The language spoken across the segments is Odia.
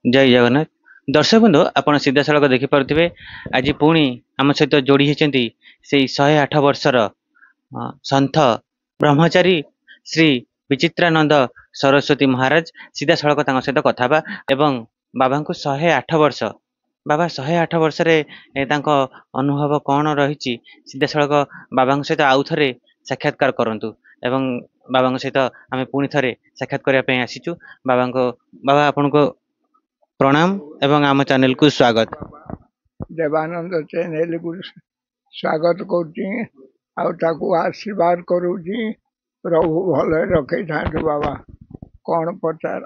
जय जगन्नाथ। दर्शक बंधु आपण सीधा सड़क देखिपे आज पुणी आम सहित जोड़ी होती से 108 वर्षर सन्थ ब्रह्मचारी श्री विचित्रानंद सरस्वती महाराज सीधा सड़क सहित कथा एवं बाबा को 108 वर्ष बाबा 108 वर्ष अनुभव कौन रही सीधा सड़क बाबा सहित आउ थे साक्षात्कार करूँ एवं बाबा सहित आम पुणी थे साक्षात करने आसीचु बाबा को बाबा आपण को प्रणाम एवं आम चैनल को स्वागत। देवानंद चैनल को स्वागत करू आशीर्वाद करुची प्रभु भल रखे था बाबा कौन पचार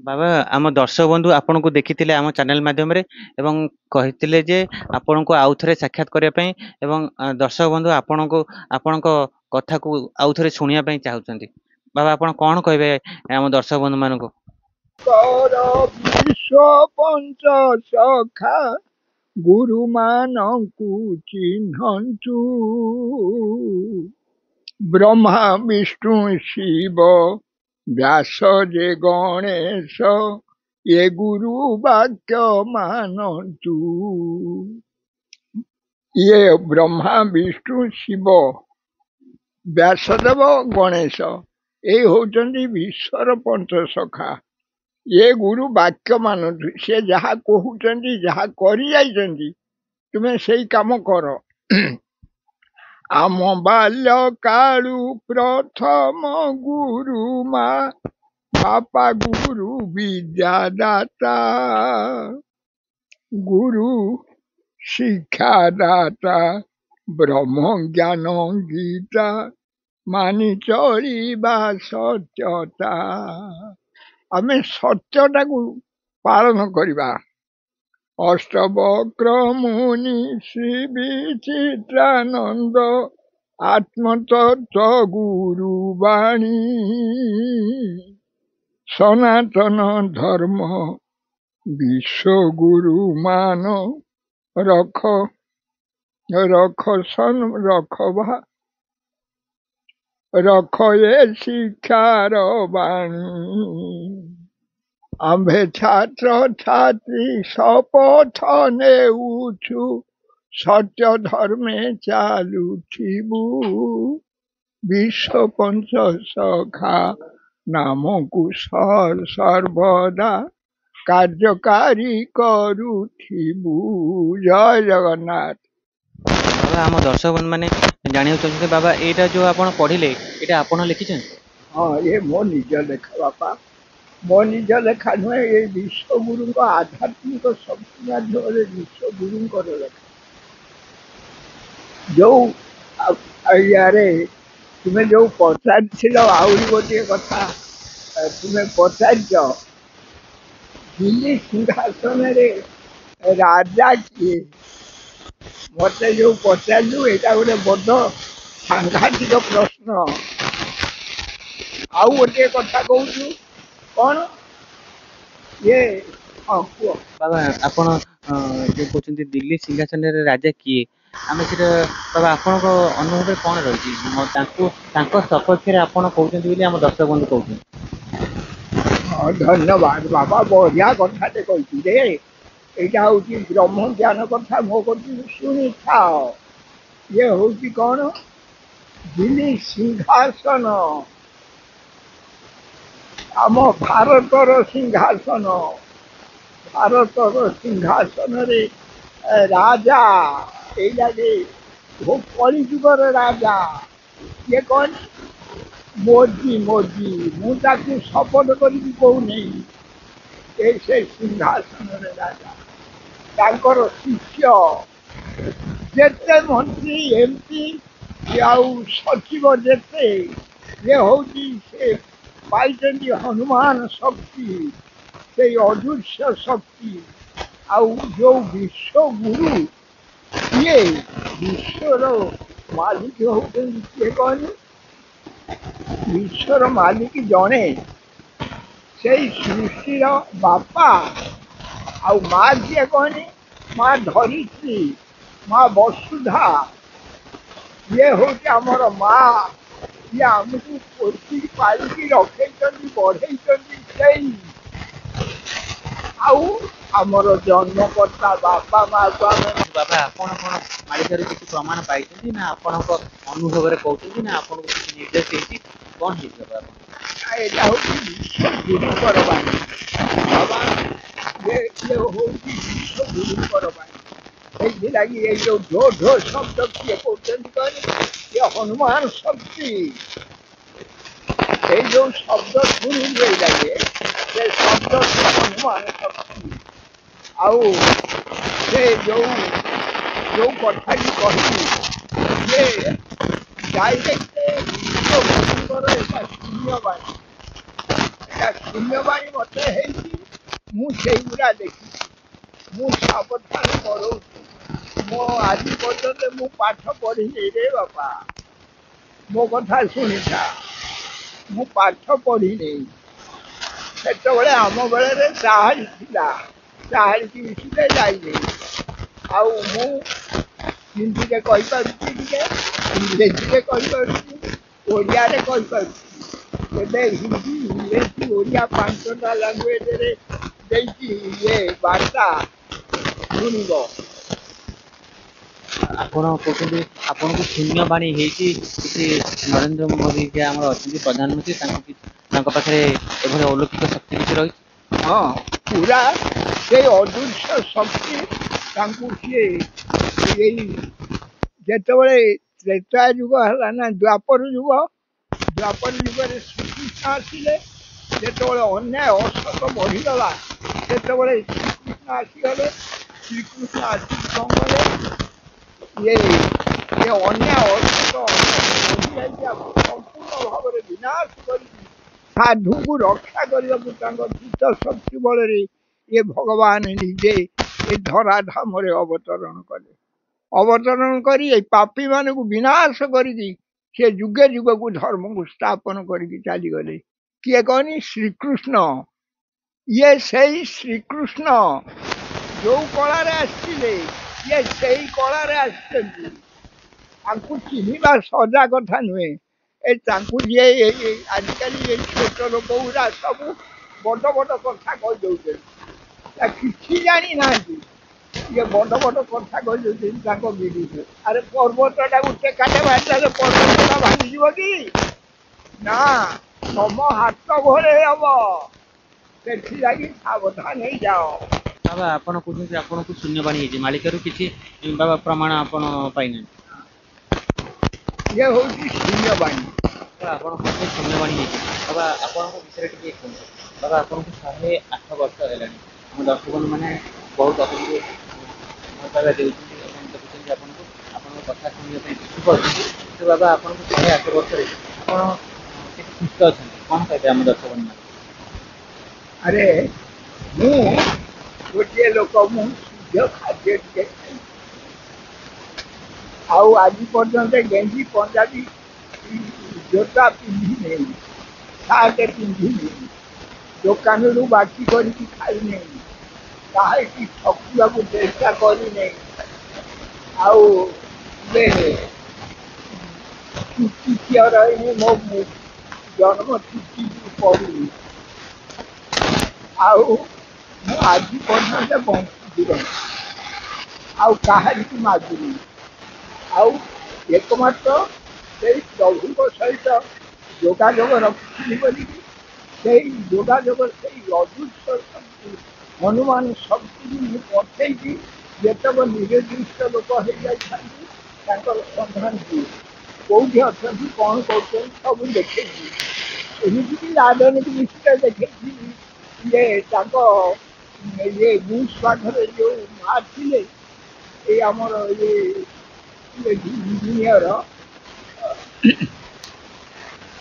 बाबा आम दर्शक बंधु आपण को देखी आम चैनल माध्यम एवं कहते जे आपण को आउ थे साक्षात करने एवं दर्शक बंधु आपण को कथा को आउ थे शुणा चाहते बाबा आपण कौन कहे आम दर्शक बंधु मान को विश्व पंच सखा गुरु मानकु चिन्हन्तु ब्रह्मा विष्णु शिव व्यास जे गणेश ये गुरु वाक्य मानन्तु। ये ब्रह्मा विष्णु शिव व्यासदेव गणेश ये होचंदी विश्वर पंच सखा ये गुरु वाक्य मानतु से जहा कहउचंदी जहा करि जाइचंदी तुमे सेई काम कर। आम बाल्य कालु प्रथम गुरु मा बापा गुरु विद्यादाता गुरु शिक्षादाता ब्रह्म ज्ञान गीता मानि चलिबा सत्यता आमे सत्यटा को पालन करिबा। अष्टवक्र मुनि श्री विचित्रानंद आत्मतत्व गुरु वाणी सनातन धर्म विश्व गुरु मान रख रख ये शिक्षार वाणी। आम्भे छात्र छात्री शपथ नेउछु सत्य धर्मे चालुथिबु विश्व पंच सखा नाम कुशल सर्वदा कार्यकारी करुथिबु। जय जगन्नाथ। बाबा आम दर्शक बंधु मैंने जाना चाहते बाबा यहाँ जो आप पढ़िले ये आप लिखिं? हाँ ये मो निज लेखा बापा मो निज लेखा नुहे ये विश्वगुरु आध्यात्मिक शक्ति माध्यम विश्वगुरु लेखा जो यारे तुम्हें जो पचार आहरी गोटे कथा तुम्हें पचार दिल्ली सिंहासन राजा किए मत जो पचारू यहाँ गोटे बड़ सांघातिक प्रश्न। आउ गोटे कथा कहूँ कौन ये हाँ कह बाबा आपण जो कहते दिल्ली सिंहासन राजा किए आम से बाबा आपण अनुभव कौन रही सपक्ष में आप कहते आम दर्शक बंधु कहते। धन्यवाद बाबा बढ़िया कथाटे कही यहाँ हूँ ब्रह्म ज्ञान कथा मो शुणी था। ये हूँ कौन दिल्ली सिंहासन आम भारतर सिंहासन भारतर सिंहासन रे राजा ये कलिजुगर राजा ये कौन मोदी मोदी मुझे शपथ करी कहूनी से सिंहासन रे राजा तांकर शिष्य जेते मंत्री एमपी आउ सचिव जेते ये हूँ से पाई हनुमान शक्ति से अदृश्य शक्ति आउ जो विश्व गुरु ये विश्वर मालिक होते कौन विश्वर मालिक जड़े से सृष्टि बापा आउ माँ जी कौन माँ धरित्री माँ वसुधा ये हूँ आमर माँ ये आमको पोषी पालिकी रखे बढ़े ଆଉ ଆମର ଜନ୍ମକର୍ତ୍ତା ବାପା ମାଆକୁ ଆମେ ବାବା ଆପଣ କଣ ମାଳିକାରୁ କିଛି ପ୍ରମାଣ ପାଇଛନ୍ତି ନା ଆପଣଙ୍କ ଅନୁଭବରେ କହୁଛନ୍ତି ନା ଆପଣଙ୍କୁ କିଛି ନିର୍ଦ୍ଦେଶ ହେଇଛି କଣ ହେଇଛି ବାବା ଆପଣ? ଏଇଟା ହଉଛି ବିଶ୍ୱଗୁରୁଙ୍କର ବାଣୀ। ବାବା ଇଏ ହଉଛି ବିଶ୍ୱଗୁରୁଙ୍କର ବାଣୀ। ସେଇଥିଲାଗି ଏଇ ଯୋଉ ଢୋ ଢୋ ଶବ୍ଦ କିଏ କହୁଛନ୍ତି କହିଲେ ଇଏ ହନୁମାନ ଶକ୍ତି। এই ଯୋଉ ଶବ୍ଦ ଶୁଣିଲି ଏଇଲାଗେ ସେ ଶବ୍ଦ ହନୁମାନ ଶକ୍ତି। ଆଉ ସେ ଯୋଉ କଥାଟି କହିଲି ଯେ ଡାଇରେକ୍ଟ ବିଶ୍ୱଗୁରୁଙ୍କର ଏଇଟା ଶୂନ୍ୟବାଣୀ। ଏଇଟା ଶୂନ୍ୟବାଣୀ ମତେ ହେଇଛି। ମୁଁ ସେଇଗୁଡ଼ା ଦେଖିଛି। ମୁଁ ସାବଧାନ କରଉଛି। ମୁଁ ଆଜି ପର୍ଯ୍ୟନ୍ତ ମୁଁ ପାଠ ପଢିନି ରେ ବାପା। ମୋ କଥା ଶୁଣିଥା। ମୁଁ ପାଠ ପଢିନି। ସେତେବେଳେ ଆମ ବେଳରେ ଚାହାଳି ଥିଲା। ଚାହାଳିକି ମିଶିଲେ ଯାଇନି। ଆଉ ମୁଁ ହିନ୍ଦୀରେ କହିପାରୁଛି ଟିକେ, ଇଂରେଜୀରେ କହିପାରୁଛି, ଓଡ଼ିଆରେ କହିପାରୁଛି। ଏବେ ହିନ୍ଦୀ ଇଂରେଜୀ ଓଡ଼ିଆ ପାଞ୍ଚଟା ଲାଙ୍ଗୁଏଜରେ ଦେଇଛି ଇଏ ବାର୍ତ୍ତା ଶୁଣିବ। ଆପଣ କହୁଛନ୍ତି ଆପଣଙ୍କୁ ଶୂନ୍ୟବାଣୀ ହେଇଛି କିଛି ନରେନ୍ଦ୍ର ମୋଦି ଯେ ଆମର ଅଛନ୍ତି ପ୍ରଧାନମନ୍ତ୍ରୀ ତାଙ୍କ ପାଖରେ ଏଭଳି ଅଲୌକିକ ଶକ୍ତି କିଛି ରହିଛି? ହଁ, ପୁରା ସେଇ ଅଦୃଶ୍ୟ ଶକ୍ତି ତାଙ୍କୁ ସିଏ ଏଇ ଯେତେବେଳେ ତ୍ରେତା ଯୁଗ ହେଲା ନା ଦ୍ୱାପର ଯୁଗରେ ଶ୍ରୀକୃଷ୍ଣ ଆସିଲେ। ଯେତେବେଳେ ଅନ୍ୟାୟ ଅସତ ବଢ଼ିଗଲା ସେତେବେଳେ ଶ୍ରୀକୃଷ୍ଣ ଆସିଗଲେ। ଶ୍ରୀକୃଷ୍ଣ ଆସିକି କ'ଣ କଲେ ଇଏ ଅନ୍ୟାୟ ଅସତ ବଢ଼ିଯାଇକି ସମ୍ପୂର୍ଣ୍ଣ ଭାବରେ ବିନାଶ କରିକି ସାଧୁଙ୍କୁ ରକ୍ଷା କରିବାକୁ ତାଙ୍କ ଚିତ୍ତ ଶକ୍ତି ବଳରେ ଇଏ ଭଗବାନ ନିଜେ ଏ ଧରାଧାମରେ ଅବତରଣ କଲେ। ଅବତରଣ କରି ଏଇ ପାପୀମାନଙ୍କୁ ବିନାଶ କରିକି ସେ ଯୁଗେ ଯୁଗକୁ ଧର୍ମକୁ ସ୍ଥାପନ କରିକି ଚାଲିଗଲେ। କିଏ କହନି? ଶ୍ରୀକୃଷ୍ଣ। ଇଏ ସେଇ ଶ୍ରୀକୃଷ୍ଣ ଯୋଉ କଳାରେ ଆସିଥିଲେ ଇଏ ସେଇ କଳାରେ ଆସିଛନ୍ତି। ତାଙ୍କୁ ଚିହ୍ନିବା ସଜା କଥା ନୁହେଁ। ତାଙ୍କୁ ଯିଏ ଆଜିକାଲି ଏଇ ଛୋଟ ଲୋକ ଗୁଡ଼ା ସବୁ ବଡ଼ ବଡ଼ କଥା କହିଦେଉଛନ୍ତି। କିଛି ଜାଣିନାହାନ୍ତି। ଇଏ ବଡ଼ ବଡ଼ କଥା କହିଦେଉଛନ୍ତି ତାଙ୍କ ବିରୁଦ୍ଧରେ। ଆରେ ପର୍ବତଟାକୁ ଟେକାଟେ ମାରିଦେଲେ ପର୍ବତଟା ଭାଙ୍ଗିଯିବ କି? ନା, ତମ ହାତ ଘୋଡ଼େଇ ହବ। ସେଥିଲାଗି ସାବଧାନ ହେଇଯାଅ। ବାବା ଆପଣ କହୁଛନ୍ତି ଆପଣଙ୍କୁ ଶୂନ୍ୟବାଣୀ ହେଇଛି, ମାଳିକାରୁ କିଛି ବାବା ପ୍ରମାଣ ଆପଣ ପାଇନାହାନ୍ତି? ଇଏ ହେଉଛି ଶୂନ୍ୟବାଣୀ। ଆପଣ କହୁଛନ୍ତି ଶୂନ୍ୟବାଣୀ ହେଇଛି। ବାବା ଆପଣଙ୍କ ବିଷୟରେ ଟିକେ କୁହନ୍ତୁ। ବାବା ଆପଣଙ୍କୁ 108 ବର୍ଷ ହେଲାଣି। ଆମ ଦର୍ଶକମାନେ ବହୁତ ଆପଣଙ୍କୁ ଭଲ ପାଇବା ଦେଉଛନ୍ତି ଏବଂ ଦେଖୁଛନ୍ତି ଆପଣଙ୍କୁ। ଆପଣଙ୍କ କଥା ଶୁଣିବା ପାଇଁ ଇଚ୍ଛୁକ ଅଛନ୍ତି। ତ ବାବା ଆପଣଙ୍କୁ 108 ବର୍ଷରେ ଆପଣ କେତେ ସୁସ୍ଥ ଅଛନ୍ତି କ'ଣ କହିବେ ଆମ ଦର୍ଶକମାନେ? ଆରେ ମୁଁ ଗୋଟିଏ ଲୋକ, ମୁଁ ଶୁଦ୍ଧ ଖାଦ୍ୟ ଟିକେ ଖାଇ, ଆଉ ଆଜି ପର୍ଯ୍ୟନ୍ତ ଗେଞ୍ଜି ପଞ୍ଜାବୀ ଜୋତା ପିନ୍ଧିନେଇ, ସାର୍ଟ ପିନ୍ଧିନେଇ, ଦୋକାନରୁ ବାକି କରିକି ଖାଇନେଇ, କାହାକି ଠକିବାକୁ ଚେଷ୍ଟା କରିନେଇ। ଆଉ ଚୁଟି ଖିଅ ରହିନି, ମୋ ଜନ୍ମ ଚୁଟି ପଡ଼ିନି। ଆଉ ମୁଁ ଆଜି ପର୍ଯ୍ୟନ୍ତ ବଞ୍ଚିଛି ରହି, ଆଉ କାହାରିକୁ ମାଗୁନି। ଆଉ ଏକମାତ୍ର ସେଇ ପ୍ରଭୁଙ୍କ ସହିତ ଯୋଗାଯୋଗ ରଖିଥିଲି ବୋଲିକି ସେଇ ଯୋଗାଯୋଗ ସେଇ ଅଦୃଶ୍ୟ ଶକ୍ତି ହନୁମାନ ଶକ୍ତିକୁ ମୁଁ ପଠେଇକି ଯେତେକ ନିରଦୃଷ୍ଟ ଲୋକ ହେଇଯାଇଥାନ୍ତି ତାଙ୍କର ସନ୍ଧାନ ଦିଏ। କେଉଁଠି ଅଛନ୍ତି, କ'ଣ କରୁଛନ୍ତି ସବୁ ଦେଖେଇଛି। ଏମିତିକି ରାଜନୀତି ବିଷୟରେ ଦେଖେଇଛି। ଇଏ ତାଙ୍କ ବୁଶ ପାଖରେ ଯୋଉ ମା ଥିଲେ, ଏଇ ଆମର ଇଞ୍ଜିନିୟର,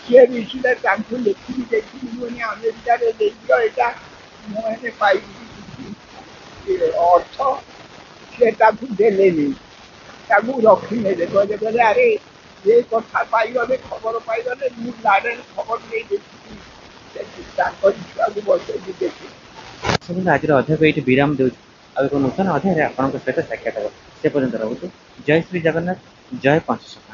ସିଏ ବିଷୟରେ ତାଙ୍କୁ ଲେଖିକି ଦେଖିକି ମାନେ ଆମେରିକାରେ ଦେଇଦିଅ ଏଇଟା, ମୁଁ ଏନେ ପାଇବି ଅର୍ଥ। ସେ ତାକୁ ଦେଲେନି, ତାକୁ ରଖିନେଲେ। କହିଲେ ଆରେ ଏ କଥା ପାଇଗଲେ, ଖବର ପାଇଗଲେ, ମୁଁ ଲାଡ଼େନ ଖବର ନେଇ ଦେଖିକି ତାଙ୍କରି ଛୁଆକୁ ବସେଇକି ଦେଖି। ଆଜିର ଅଧ୍ୟାୟକୁ ଏଇଠି ବିରାମ ଦେଉଛି। ଆଉ ଏକ ନୂତନ ଅଧ୍ୟାୟରେ ଆପଣଙ୍କ ସହିତ ସାକ୍ଷାତ ହେବ। ସେ ପର୍ଯ୍ୟନ୍ତ ରହୁଛୁ। ଜୟ ଶ୍ରୀ ଜଗନ୍ନାଥ, ଜୟ ପାଞ୍ଚ।